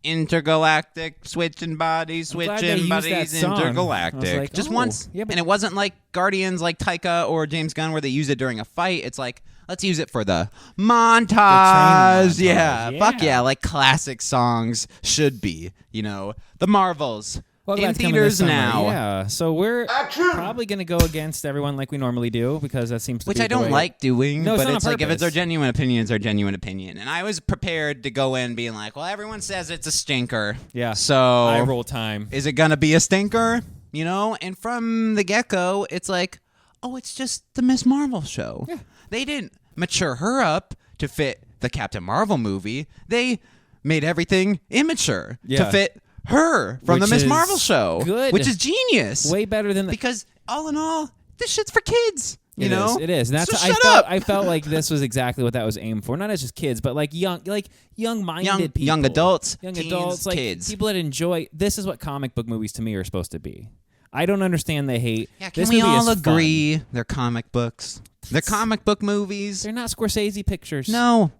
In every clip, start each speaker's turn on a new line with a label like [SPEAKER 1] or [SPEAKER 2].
[SPEAKER 1] intergalactic, switching bodies, intergalactic.
[SPEAKER 2] Like,
[SPEAKER 1] just once.
[SPEAKER 2] Yeah,
[SPEAKER 1] and it wasn't like Guardians like Taika or James Gunn where they use it during a fight. It's like, let's use it for the montage. Yeah. Fuck yeah. Like classic songs should be, the Marvels.
[SPEAKER 2] Well,
[SPEAKER 1] in theaters now.
[SPEAKER 2] Yeah, so we're probably going to go against everyone like we normally do because that seems to be
[SPEAKER 1] I don't like doing,
[SPEAKER 2] no,
[SPEAKER 1] but
[SPEAKER 2] it's
[SPEAKER 1] like if it's our genuine opinion, it's our genuine opinion. And I was prepared to go in being like, well, everyone says it's a stinker.
[SPEAKER 2] Yeah.
[SPEAKER 1] So
[SPEAKER 2] eye roll time.
[SPEAKER 1] Is it going to be a stinker? And from the get-go, it's like, oh, it's just the Ms. Marvel show.
[SPEAKER 2] Yeah.
[SPEAKER 1] They didn't mature her up to fit the Captain Marvel movie. They made everything immature to fit her from the Ms. Marvel show.
[SPEAKER 2] Good.
[SPEAKER 1] Which is genius.
[SPEAKER 2] Way better than
[SPEAKER 1] because all in all, this shit's for kids. You know?
[SPEAKER 2] It is. And that's
[SPEAKER 1] so
[SPEAKER 2] I felt like this was exactly what that was aimed for. Not as just kids, but like young-minded people.
[SPEAKER 1] Young adults.
[SPEAKER 2] Young
[SPEAKER 1] teens,
[SPEAKER 2] adults, like
[SPEAKER 1] kids.
[SPEAKER 2] people that enjoy. This is what comic book movies to me are supposed to be. I don't understand the hate.
[SPEAKER 1] Yeah, can
[SPEAKER 2] this
[SPEAKER 1] we
[SPEAKER 2] movie
[SPEAKER 1] all
[SPEAKER 2] is
[SPEAKER 1] agree
[SPEAKER 2] fun.
[SPEAKER 1] they're comic books? They're comic book movies.
[SPEAKER 2] They're not Scorsese pictures.
[SPEAKER 1] No.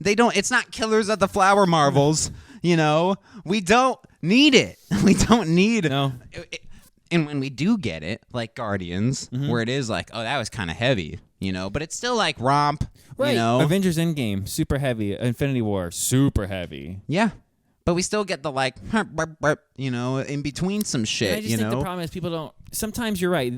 [SPEAKER 1] They don't. It's not Killers of the Flower Marvels. We don't need it. We don't need
[SPEAKER 2] No.
[SPEAKER 1] And when we do get it, like Guardians, where it is like, oh, that was kind of heavy, but it's still like romp,
[SPEAKER 2] Right. Avengers Endgame, super heavy. Infinity War, super heavy.
[SPEAKER 1] Yeah. But we still get the like, in between some shit,
[SPEAKER 2] And I just think the problem is people don't. Sometimes you're right.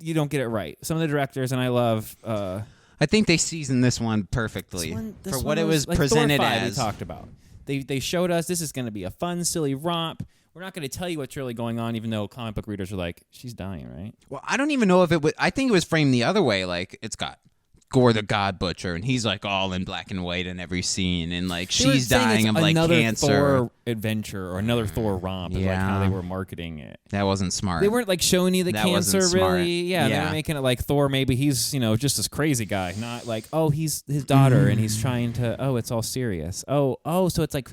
[SPEAKER 2] You don't get it right. Some of the directors, and I love.
[SPEAKER 1] I think they seasoned this one perfectly
[SPEAKER 2] this
[SPEAKER 1] for
[SPEAKER 2] one
[SPEAKER 1] what it was
[SPEAKER 2] like
[SPEAKER 1] presented
[SPEAKER 2] Thor 5
[SPEAKER 1] as.
[SPEAKER 2] We talked about. They showed us this is going to be a fun, silly romp. We're not going to tell you what's really going on, even though comic book readers are like, she's dying, right?
[SPEAKER 1] Well, I don't even know if it was. I think it was framed the other way. Like it's got Gore the God Butcher, and he's like all in black and white in every scene, and like she's dying of like
[SPEAKER 2] another
[SPEAKER 1] cancer.
[SPEAKER 2] Thor adventure or another Thor romp is like how they were marketing it.
[SPEAKER 1] That wasn't smart.
[SPEAKER 2] They weren't like showing you the
[SPEAKER 1] that
[SPEAKER 2] cancer
[SPEAKER 1] wasn't smart.
[SPEAKER 2] really. Yeah, they were making it like Thor. Maybe he's just this crazy guy, not like he's his daughter and he's trying to. It's all serious. So it's like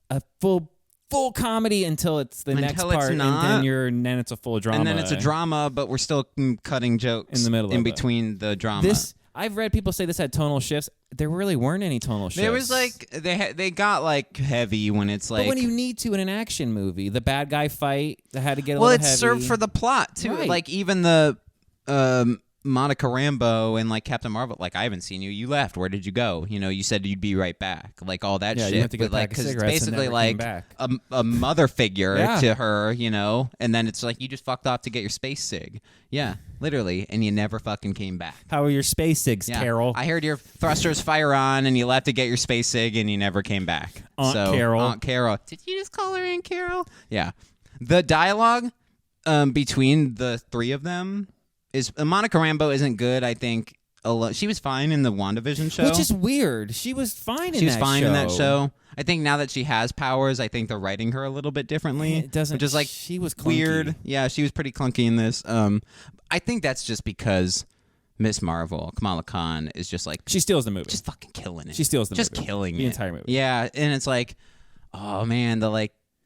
[SPEAKER 2] a full comedy until it's the next part,
[SPEAKER 1] not.
[SPEAKER 2] and then it's a full drama,
[SPEAKER 1] and then it's a drama, but we're still cutting jokes
[SPEAKER 2] in the middle,
[SPEAKER 1] in between the drama.
[SPEAKER 2] I've read people say this had tonal shifts. There really weren't any tonal shifts.
[SPEAKER 1] There was like they got like heavy when it's like.
[SPEAKER 2] But when you need to in an action movie, the bad guy fight that had to get a
[SPEAKER 1] well,
[SPEAKER 2] little
[SPEAKER 1] it's
[SPEAKER 2] heavy.
[SPEAKER 1] served for the plot too.
[SPEAKER 2] Right.
[SPEAKER 1] Like even the Monica Rambeau and like Captain Marvel. Like I haven't seen you. You left. Where did you go? You said you'd be right back. Like all that shit.
[SPEAKER 2] You have to get
[SPEAKER 1] but like
[SPEAKER 2] because
[SPEAKER 1] it's basically like a mother figure to her. And then it's like you just fucked off to get your space sig. Yeah, literally, and you never fucking came back.
[SPEAKER 2] How are your space sigs, Carol?
[SPEAKER 1] I heard your thrusters fire on, and you left to get your space sig, and you never came back.
[SPEAKER 2] Aunt
[SPEAKER 1] Carol. Did you just call her Aunt Carol? Yeah. The dialogue between the three of them is Monica Rambeau isn't good. I think she was fine in the WandaVision show,
[SPEAKER 2] which is weird. She was fine in
[SPEAKER 1] that show. I think now that she has powers, I think they're writing her a little bit differently.
[SPEAKER 2] It doesn't.
[SPEAKER 1] Which is like
[SPEAKER 2] she was clunky.
[SPEAKER 1] Weird. Yeah, she was pretty clunky in this. I think that's just because Miss Marvel, Kamala Khan, is just like
[SPEAKER 2] she steals the movie,
[SPEAKER 1] just fucking killing it.
[SPEAKER 2] She steals the movie,
[SPEAKER 1] just killing
[SPEAKER 2] the entire movie.
[SPEAKER 1] Yeah, and it's like, oh man, the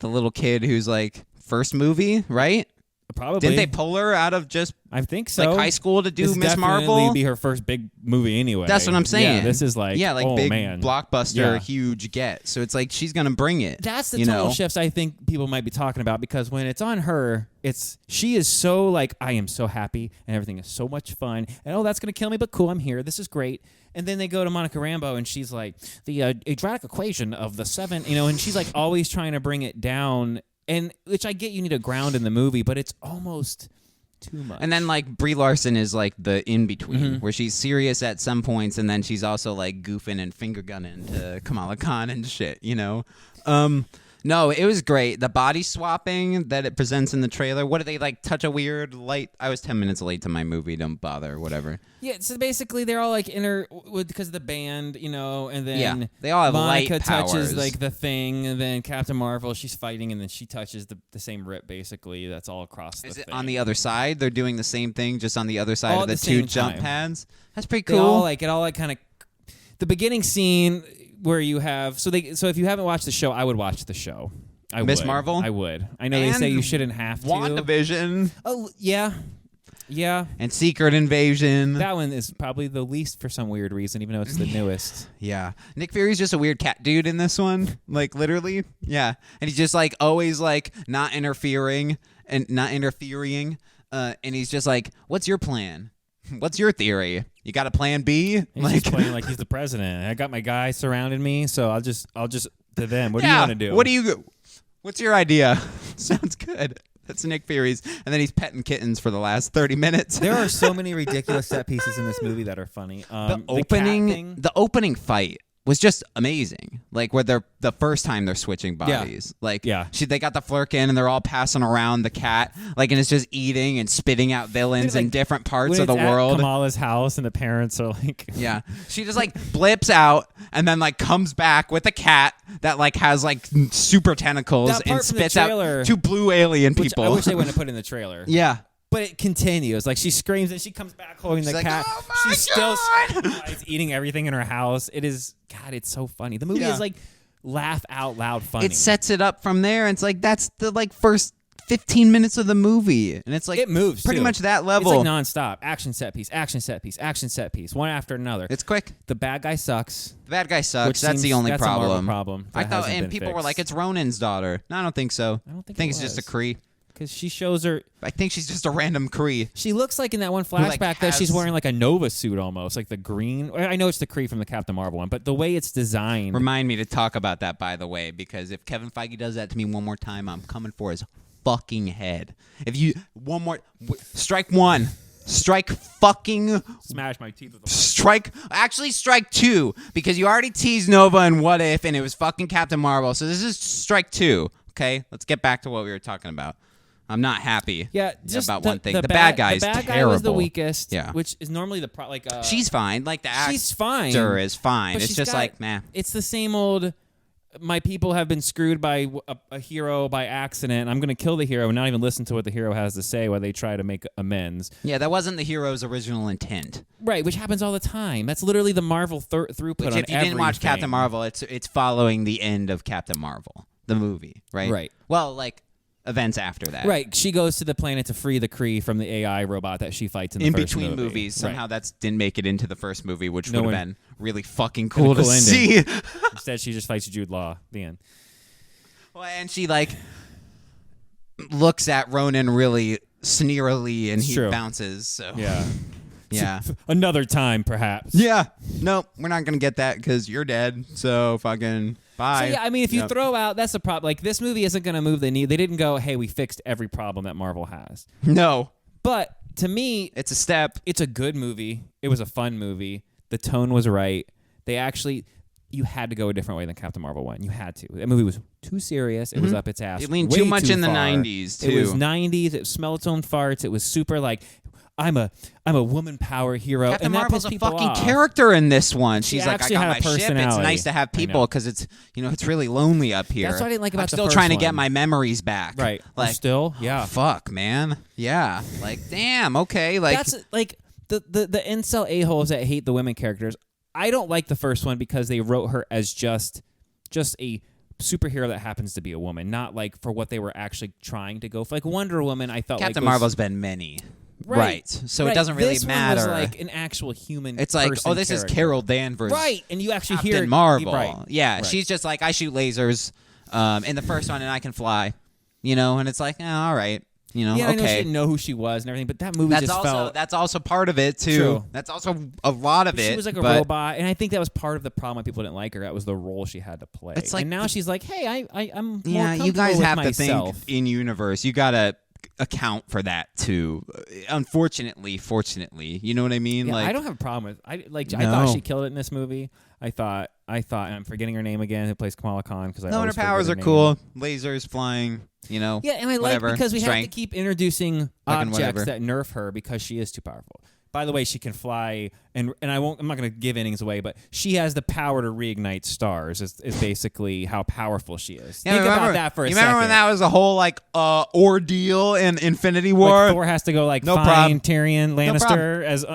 [SPEAKER 1] little kid who's like first movie, right?
[SPEAKER 2] Probably.
[SPEAKER 1] Didn't they pull her out of just
[SPEAKER 2] I think so.
[SPEAKER 1] Like high school to do Miss Marvel?
[SPEAKER 2] This be her first big movie anyway.
[SPEAKER 1] That's what I'm saying.
[SPEAKER 2] Yeah, this is like
[SPEAKER 1] big
[SPEAKER 2] man.
[SPEAKER 1] blockbuster, huge get. So it's like she's gonna bring it.
[SPEAKER 2] That's the tonal shifts I think people might be talking about because when it's on her, she is so like I am so happy and everything is so much fun and that's gonna kill me but cool, I'm here. This is great. And then they go to Monica Rambeau and she's like the quadratic equation of the 7, and she's like always trying to bring it down. And which I get you need a ground in the movie, but it's almost too much.
[SPEAKER 1] And then like Brie Larson is like the in-between where she's serious at some points and then she's also like goofing and finger gunning to Kamala Khan and shit, No, it was great. The body swapping that it presents in the trailer. What do they like touch a weird light? I was 10 minutes late to my movie. Don't bother, whatever.
[SPEAKER 2] Yeah, so basically they're all like because of the band, and then
[SPEAKER 1] they all have
[SPEAKER 2] Monica
[SPEAKER 1] light powers.
[SPEAKER 2] touches like the thing, and then Captain Marvel, she's fighting, and then she touches the same rip basically. That's all across the thing. Is it
[SPEAKER 1] on the other side? They're doing the same thing, just on the other side of the two jump pads? That's pretty cool.
[SPEAKER 2] It all kind of the beginning scene where you have so if you haven't watched the show, I would watch the show.
[SPEAKER 1] Miss Marvel?
[SPEAKER 2] I would. I know they say you shouldn't have to.
[SPEAKER 1] WandaVision.
[SPEAKER 2] Oh, yeah. Yeah.
[SPEAKER 1] And Secret Invasion.
[SPEAKER 2] That one is probably the least for some weird reason, even though it's the newest.
[SPEAKER 1] Yeah. Nick Fury's just a weird cat dude in this one. Like, literally. Yeah. And he's just, like, always, like, not interfering. And he's just like, what's your plan? What's your theory? You got a plan B?
[SPEAKER 2] He's just playing like he's the president. I got my guys surrounding me, so I'll just to them. What do you want to do?
[SPEAKER 1] What's your idea? Sounds good. That's Nick Fury's. And then he's petting kittens for the last 30 minutes.
[SPEAKER 2] There are so many ridiculous set pieces in this movie that are funny.
[SPEAKER 1] The opening fight was just amazing. Like where they're the first time they're switching bodies. They got the Flurkin and they're all passing around the cat, like, and it's just eating and spitting out villains in different parts of the world.
[SPEAKER 2] Kamala's house and the parents are like,
[SPEAKER 1] yeah, she just like blips out and then like comes back with a cat that like has like super tentacles and spits out two blue alien people.
[SPEAKER 2] I wish they wouldn't have put in the trailer.
[SPEAKER 1] Yeah.
[SPEAKER 2] But it continues. Like, she screams and she comes back holding the cat.
[SPEAKER 1] Oh my
[SPEAKER 2] She's
[SPEAKER 1] God!
[SPEAKER 2] still eating everything in her house. It is, God, it's so funny. The movie is like laugh out loud funny.
[SPEAKER 1] It sets it up from there. And it's like, that's the like first 15 minutes of the movie. And it's like,
[SPEAKER 2] it moves
[SPEAKER 1] pretty much that level.
[SPEAKER 2] It's like nonstop. Action set piece, action set piece, action set piece, one after another.
[SPEAKER 1] It's quick.
[SPEAKER 2] The bad guy sucks.
[SPEAKER 1] The bad guy sucks. That's the only
[SPEAKER 2] that's
[SPEAKER 1] problem.
[SPEAKER 2] A Marvel problem.
[SPEAKER 1] I thought, and people were like, it's Ronan's daughter. No, I don't think so.
[SPEAKER 2] I don't think
[SPEAKER 1] it's just a Kree.
[SPEAKER 2] Because she shows her.
[SPEAKER 1] I think she's just a random Kree.
[SPEAKER 2] She looks like in that one flashback that she's wearing like a Nova suit almost, like the green. I know it's the Kree from the Captain Marvel one, but the way it's designed.
[SPEAKER 1] Remind me to talk about that, by the way, because if Kevin Feige does that to me one more time, I'm coming for his fucking head. If you strike one. Strike fucking...
[SPEAKER 2] Smash my teeth with a...
[SPEAKER 1] Strike two, because you already teased Nova and What If, and it was fucking Captain Marvel, so this is strike two, okay? Let's get back to what we were talking about. I'm not happy about one thing. The bad guy is terrible.
[SPEAKER 2] The bad guy was the weakest, which is normally the...
[SPEAKER 1] she's fine. Like, the
[SPEAKER 2] she's fine.
[SPEAKER 1] actor is fine. It's just like, meh.
[SPEAKER 2] It's the same old... My people have been screwed by a hero by accident. I'm going to kill the hero and not even listen to what the hero has to say while they try to make amends.
[SPEAKER 1] Yeah, that wasn't the hero's original intent.
[SPEAKER 2] Right, which happens all the time. That's literally the Marvel throughput on everything.
[SPEAKER 1] If you didn't watch Captain Marvel, it's following the end of Captain Marvel, the movie, right?
[SPEAKER 2] Right.
[SPEAKER 1] Well, like, events after that.
[SPEAKER 2] Right. She goes to the planet to free the Kree from the AI robot that she fights in the first movie.
[SPEAKER 1] In between movies. Somehow
[SPEAKER 2] right.
[SPEAKER 1] that didn't make it into the first movie, which would have been really fucking cool to see.
[SPEAKER 2] Instead, she just fights Jude Law. The end.
[SPEAKER 1] Well, and she, like, looks at Ronan really sneerily, and he bounces. So
[SPEAKER 2] yeah.
[SPEAKER 1] Yeah.
[SPEAKER 2] Another time, perhaps.
[SPEAKER 1] Yeah. No, we're not going to get that because you're dead. So fucking bye.
[SPEAKER 2] So, yeah, I mean, if you throw out, that's the problem. Like, this movie isn't going to move the needle. They didn't go, hey, we fixed every problem that Marvel has.
[SPEAKER 1] No.
[SPEAKER 2] But to me,
[SPEAKER 1] it's a step.
[SPEAKER 2] It's a good movie. It was a fun movie. The tone was right. They actually... You had to go a different way than Captain Marvel 1. You had to. That movie was too serious. It was up its ass.
[SPEAKER 1] It leaned too much in the 90s, too.
[SPEAKER 2] It was 90s. It smelled its own farts. It was super like, I'm a woman power hero.
[SPEAKER 1] Captain
[SPEAKER 2] and that
[SPEAKER 1] Marvel's
[SPEAKER 2] pissed
[SPEAKER 1] a
[SPEAKER 2] people
[SPEAKER 1] fucking
[SPEAKER 2] off.
[SPEAKER 1] character in this one. She's like, I got my ship. It's nice to have people because it's, it's really lonely up here.
[SPEAKER 2] That's what I didn't like about the first one.
[SPEAKER 1] I'm still trying to get my memories back.
[SPEAKER 2] Right.
[SPEAKER 1] Like,
[SPEAKER 2] still? Yeah.
[SPEAKER 1] Oh, fuck, man. Yeah. Like, damn, okay. Like,
[SPEAKER 2] that's like the incel a-holes that hate the women characters. I don't like the first one because they wrote her as just a superhero that happens to be a woman, not like for what they were actually trying to go for. Like Wonder Woman, I felt
[SPEAKER 1] Captain
[SPEAKER 2] like
[SPEAKER 1] Marvel's been many. Right. So it doesn't really matter.
[SPEAKER 2] This one was like an actual human
[SPEAKER 1] It's like, oh, this
[SPEAKER 2] character.
[SPEAKER 1] is Carol Danvers.
[SPEAKER 2] Right. And you actually
[SPEAKER 1] Captain
[SPEAKER 2] hear
[SPEAKER 1] Marvel.
[SPEAKER 2] Right.
[SPEAKER 1] Yeah.
[SPEAKER 2] Right.
[SPEAKER 1] She's just like, I shoot lasers in the first one and I can fly. And it's like, all right.
[SPEAKER 2] Yeah,
[SPEAKER 1] okay.
[SPEAKER 2] I know she didn't know who she was and everything, but that movie felt...
[SPEAKER 1] That's also part of it, too.
[SPEAKER 2] True.
[SPEAKER 1] That's also a lot of it.
[SPEAKER 2] She was like a robot, and I think that was part of the problem why people didn't like her. That was the role she had to play.
[SPEAKER 1] It's like,
[SPEAKER 2] and now she's like, hey, I'm more
[SPEAKER 1] you guys have
[SPEAKER 2] myself.
[SPEAKER 1] to think in universe. You got to account for that, too. Unfortunately, fortunately. You know what I mean?
[SPEAKER 2] Yeah,
[SPEAKER 1] like,
[SPEAKER 2] I don't have a problem with... I thought she killed it in this movie. I thought, and I'm forgetting her name again, who plays Kamala Khan, because I always
[SPEAKER 1] her powers are cool. Lasers flying,
[SPEAKER 2] Yeah, and I like because we have to keep introducing objects that nerf her because she is too powerful. By the way, she can fly, and I'm not going to give innings away, but she has the power to reignite stars. Is basically how powerful she is.
[SPEAKER 1] Yeah,
[SPEAKER 2] Think about that for a second.
[SPEAKER 1] Remember when that was a whole ordeal in Infinity War?
[SPEAKER 2] Like Thor has to go find Tyrion Lannister as.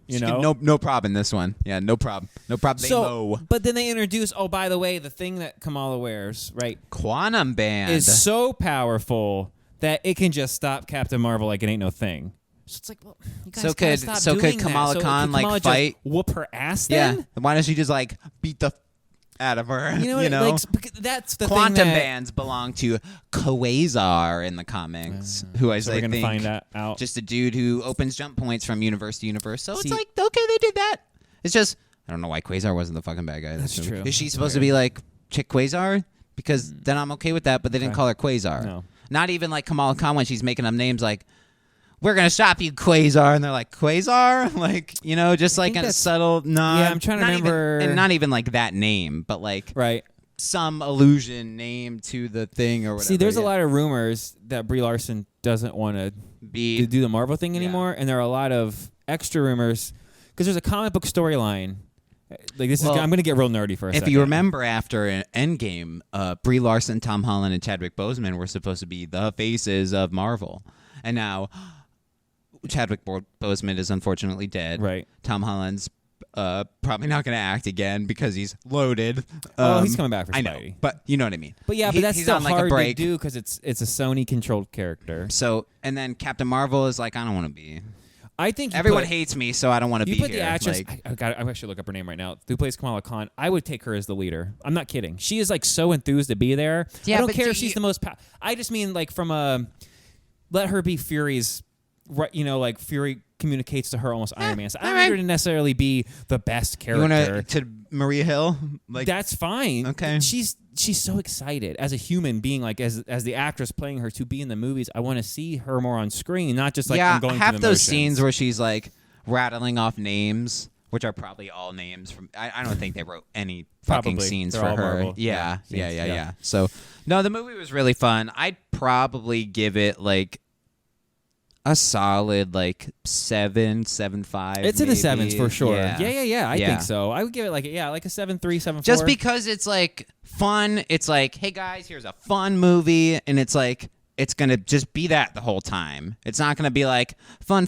[SPEAKER 1] No problem in this one. Yeah, no problem. No problem.
[SPEAKER 2] But then they introduce, by the way, the thing that Kamala wears, right?
[SPEAKER 1] Quantum Band.
[SPEAKER 2] Is so powerful that it can just stop Captain Marvel like it ain't no thing. So it's like, well, you guys
[SPEAKER 1] So
[SPEAKER 2] gotta
[SPEAKER 1] could
[SPEAKER 2] stop
[SPEAKER 1] so
[SPEAKER 2] doing
[SPEAKER 1] could
[SPEAKER 2] that.
[SPEAKER 1] Kamala
[SPEAKER 2] So
[SPEAKER 1] Khan
[SPEAKER 2] could
[SPEAKER 1] like
[SPEAKER 2] Kamala just
[SPEAKER 1] fight?
[SPEAKER 2] whoop her ass
[SPEAKER 1] Yeah.
[SPEAKER 2] then?
[SPEAKER 1] Why don't she just like beat the out of her?
[SPEAKER 2] You know, like, that's the
[SPEAKER 1] Quantum
[SPEAKER 2] thing that,
[SPEAKER 1] bands belong to Quasar in the comics, who is
[SPEAKER 2] so
[SPEAKER 1] I
[SPEAKER 2] we're gonna
[SPEAKER 1] think
[SPEAKER 2] find that out.
[SPEAKER 1] just a dude who opens jump points from universe to universe. So
[SPEAKER 2] See-
[SPEAKER 1] it's like, okay, they did that. It's just I don't know why Quasar wasn't the fucking bad guy.
[SPEAKER 2] That's true.
[SPEAKER 1] Is she
[SPEAKER 2] That's
[SPEAKER 1] supposed to
[SPEAKER 2] weird.
[SPEAKER 1] be like Chick Quasar? Because then I'm okay with that. But they didn't
[SPEAKER 2] Okay.
[SPEAKER 1] call her Quasar.
[SPEAKER 2] No.
[SPEAKER 1] Not even like Kamala Khan when she's making them names like, we're gonna stop you, Quasar, and they're like Quasar, like just like
[SPEAKER 2] think
[SPEAKER 1] a
[SPEAKER 2] that's-
[SPEAKER 1] subtle nod.
[SPEAKER 2] Yeah, I'm trying to
[SPEAKER 1] Not
[SPEAKER 2] remember-
[SPEAKER 1] even, and not even like that name, but like
[SPEAKER 2] Right.
[SPEAKER 1] some allusion name to the thing or whatever.
[SPEAKER 2] See, there's a lot of rumors that Brie Larson doesn't want to
[SPEAKER 1] be
[SPEAKER 2] do the Marvel thing anymore, and there are a lot of extra rumors because there's a comic book storyline. Like this
[SPEAKER 1] Well,
[SPEAKER 2] is, I'm going to get real nerdy for a second.
[SPEAKER 1] If you remember, after an Endgame, Brie Larson, Tom Holland, and Chadwick Boseman were supposed to be the faces of Marvel, and now Chadwick Boseman is unfortunately dead.
[SPEAKER 2] Right.
[SPEAKER 1] Tom Holland's probably not going to act again because he's loaded.
[SPEAKER 2] He's coming back for
[SPEAKER 1] I know,
[SPEAKER 2] Spidey.
[SPEAKER 1] but you know what I mean.
[SPEAKER 2] But yeah,
[SPEAKER 1] He-
[SPEAKER 2] but that's
[SPEAKER 1] he's
[SPEAKER 2] still
[SPEAKER 1] on like
[SPEAKER 2] hard
[SPEAKER 1] a
[SPEAKER 2] to
[SPEAKER 1] break.
[SPEAKER 2] do because it's a Sony-controlled character.
[SPEAKER 1] So, and then Captain Marvel is like, I don't want to be.
[SPEAKER 2] I think you
[SPEAKER 1] Everyone
[SPEAKER 2] put,
[SPEAKER 1] hates me, so I don't want to
[SPEAKER 2] you
[SPEAKER 1] be
[SPEAKER 2] put
[SPEAKER 1] here.
[SPEAKER 2] the actress.
[SPEAKER 1] Like,
[SPEAKER 2] I should look up her name right now. Who plays Kamala Khan? I would take her as the leader. I'm not kidding. She is like so enthused to be there.
[SPEAKER 1] Yeah,
[SPEAKER 2] I don't
[SPEAKER 1] but
[SPEAKER 2] care
[SPEAKER 1] do
[SPEAKER 2] if she's
[SPEAKER 1] you-
[SPEAKER 2] the most. I just mean like from a let her be Fury's. Right, like Fury communicates to her almost Iron Man. So I don't
[SPEAKER 1] alright.
[SPEAKER 2] need her to necessarily be the best
[SPEAKER 1] you want
[SPEAKER 2] character.
[SPEAKER 1] to Maria Hill? Like,
[SPEAKER 2] That's fine.
[SPEAKER 1] Okay.
[SPEAKER 2] She's so excited as a human being, like as the actress playing her to be in the movies. I want to see her more on screen, not just like
[SPEAKER 1] yeah,
[SPEAKER 2] I'm going
[SPEAKER 1] half
[SPEAKER 2] through the
[SPEAKER 1] those
[SPEAKER 2] motions.
[SPEAKER 1] scenes where she's like rattling off names, which are probably all names from. I don't think they wrote any fucking
[SPEAKER 2] Probably.
[SPEAKER 1] scenes
[SPEAKER 2] They're
[SPEAKER 1] for
[SPEAKER 2] all
[SPEAKER 1] her.
[SPEAKER 2] Marvel.
[SPEAKER 1] Yeah,
[SPEAKER 2] Yeah, scenes, yeah.
[SPEAKER 1] So no, the movie was really fun. I'd probably give it like a solid like 7.5.
[SPEAKER 2] It's in the sevens for sure.
[SPEAKER 1] Yeah.
[SPEAKER 2] I
[SPEAKER 1] Yeah.
[SPEAKER 2] think so. I would give it like a 7.3, 7.4.
[SPEAKER 1] Just because it's like fun. It's like, hey guys, here's a fun movie, and it's like it's gonna just be that the whole time. It's not gonna be like fun.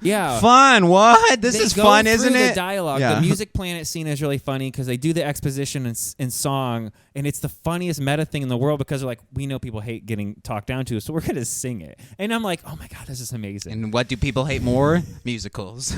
[SPEAKER 2] Yeah.
[SPEAKER 1] Fun. What? This
[SPEAKER 2] They
[SPEAKER 1] is
[SPEAKER 2] go
[SPEAKER 1] fun,
[SPEAKER 2] through
[SPEAKER 1] isn't
[SPEAKER 2] the
[SPEAKER 1] it?
[SPEAKER 2] dialogue.
[SPEAKER 1] Yeah.
[SPEAKER 2] The Music Planet scene is really funny because they do the exposition in song, and it's the funniest meta thing in the world because they're like, we know people hate getting talked down to, so we're going to sing it. And I'm like, oh my God, this is amazing.
[SPEAKER 1] And what do people hate more? Musicals.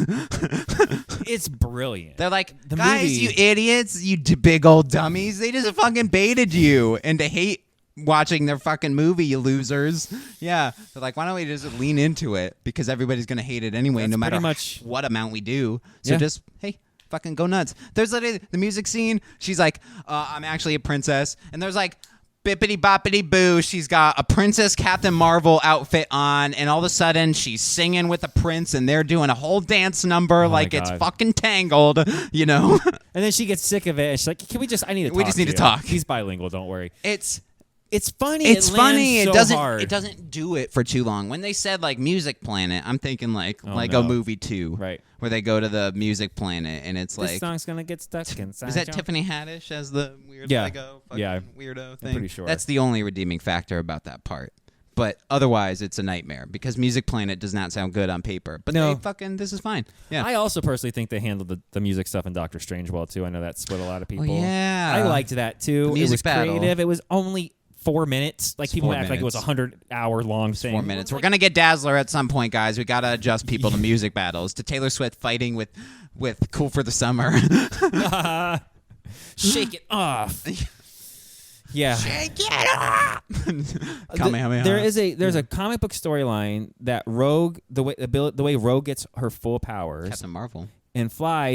[SPEAKER 2] It's brilliant.
[SPEAKER 1] They're like,
[SPEAKER 2] The
[SPEAKER 1] guys,
[SPEAKER 2] movie-
[SPEAKER 1] you idiots, you big old dummies. They just fucking baited you into hate watching their fucking movie, you losers. Yeah. They're like, why don't we just lean into it? Because everybody's going to hate it anyway,
[SPEAKER 2] That's
[SPEAKER 1] no matter
[SPEAKER 2] pretty much-
[SPEAKER 1] what amount we do. So
[SPEAKER 2] Yeah.
[SPEAKER 1] just, hey, fucking go nuts. There's literally the music scene. She's like, I'm actually a princess. And there's like, bippity boppity boo. She's got a Princess Captain Marvel outfit on, and all of a sudden she's singing with a prince, and they're doing a whole dance number like it's
[SPEAKER 2] God.
[SPEAKER 1] fucking Tangled, you know?
[SPEAKER 2] And then she gets sick of it, and she's like, can we just, I need to talk
[SPEAKER 1] We just need to
[SPEAKER 2] you.
[SPEAKER 1] talk.
[SPEAKER 2] He's bilingual, don't worry.
[SPEAKER 1] It's
[SPEAKER 2] funny.
[SPEAKER 1] It's
[SPEAKER 2] it
[SPEAKER 1] funny.
[SPEAKER 2] lands
[SPEAKER 1] It
[SPEAKER 2] so
[SPEAKER 1] doesn't.
[SPEAKER 2] hard.
[SPEAKER 1] It doesn't do it for too long. When they said like Music Planet, I'm thinking like
[SPEAKER 2] Oh,
[SPEAKER 1] a
[SPEAKER 2] no.
[SPEAKER 1] movie 2,
[SPEAKER 2] Right.
[SPEAKER 1] where they go to the Music Planet, and it's
[SPEAKER 2] This
[SPEAKER 1] like,
[SPEAKER 2] song's going to get stuck inside.
[SPEAKER 1] is that
[SPEAKER 2] your-
[SPEAKER 1] Tiffany Haddish as the weird
[SPEAKER 2] Yeah.
[SPEAKER 1] Lego fucking
[SPEAKER 2] Yeah.
[SPEAKER 1] weirdo thing?
[SPEAKER 2] pretty sure.
[SPEAKER 1] That's the only redeeming factor about that part. But otherwise, it's a nightmare because Music Planet does not sound good on paper. But
[SPEAKER 2] No.
[SPEAKER 1] they fucking, this is fine. Yeah.
[SPEAKER 2] I also personally think they handled the music stuff in Doctor Strange well, too. I know that split a lot of people.
[SPEAKER 1] yeah.
[SPEAKER 2] I liked that, too.
[SPEAKER 1] The music
[SPEAKER 2] it was
[SPEAKER 1] battle.
[SPEAKER 2] creative. It was only 4 minutes. Like, people
[SPEAKER 1] 4
[SPEAKER 2] act like it was a
[SPEAKER 1] minutes.
[SPEAKER 2] 100-hour-long thing.
[SPEAKER 1] 4 minutes. We're gonna get Dazzler at some point, guys. We gotta adjust people to music battles. To Taylor Swift fighting with Cool for the Summer.
[SPEAKER 2] Shake it off. Yeah.
[SPEAKER 1] Shake it off. Kamehameha.
[SPEAKER 2] There's a comic book storyline that Rogue, the way Rogue gets her full powers
[SPEAKER 1] Captain Marvel.
[SPEAKER 2] and flies